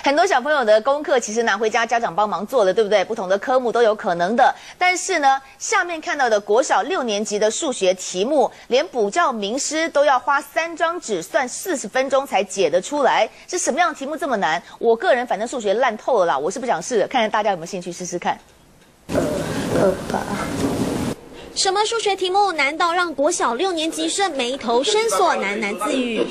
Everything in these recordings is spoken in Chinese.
很多小朋友的功课其实拿回家家长帮忙做的，对不对？不同的科目都有可能的。但是呢，下面看到的国小6年级的数学题目，连补教名师都要花3张纸算40分钟才解得出来，是什么样的题目这么难？我个人反正数学烂透了啦，我是不想试的，看看大家有没有兴趣试试看。228。什么数学题目难道让国小6年级生眉头深锁，喃喃自语？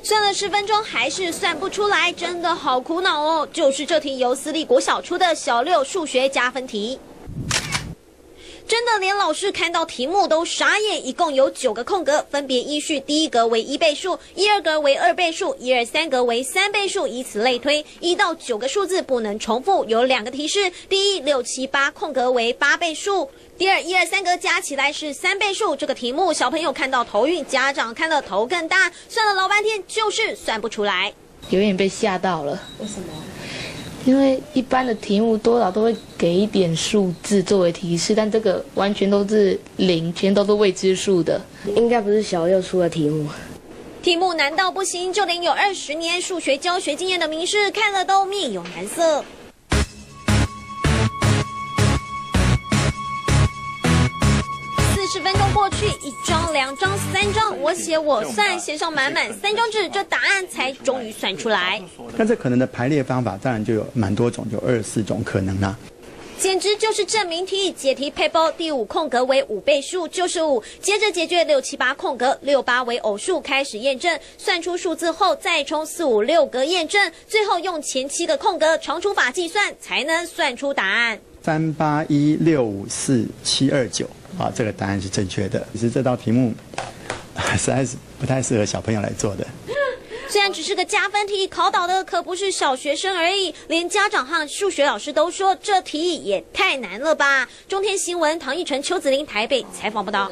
算了10分钟还是算不出来，真的好苦恼哦。就是这题由私立国小出的小6数学加分题。真的连老师看到题目都傻眼，一共有9个空格，分别依序第一格为1倍数，1、2格为2倍数，1、2、3格为3倍数，以此类推，1到9个数字不能重复。有2个提示：第一6、7、8空格为8倍数；第二1、2、3格加起来是3倍数。这个题目小朋友看到头晕，家长看了头更大，算了老半天就是算不出来，有点被吓到了。为什么？因为一般的题目多少都会给一点数字作为提示，但这个完全都是0，全都是未知数的，应该不是小6出的题目。题目难到不行，就连有20年数学教学经验的名师看了都面有难色。40分钟过去，1张、2张、3张，我写我算，写上满满3张纸，这答案才终于算出来。那这可能的排列方法当然就有蛮多种，就24种可能啦。简直就是证明题，解题配包第5空格为5倍数就是5，接着解决6、7、8空格，6、8为偶数，开始验证，算出数字后再冲4、5、6格验证，最后用前7个空格乘除法计算，才能算出答案。38165479啊，这个答案是正确的。其实这道题目实在是不太适合小朋友来做的。虽然只是个加分题，考倒的可不是小学生而已，连家长和数学老师都说这题也太难了吧。中天新闻唐奕晨、邱子玲台北采访报道。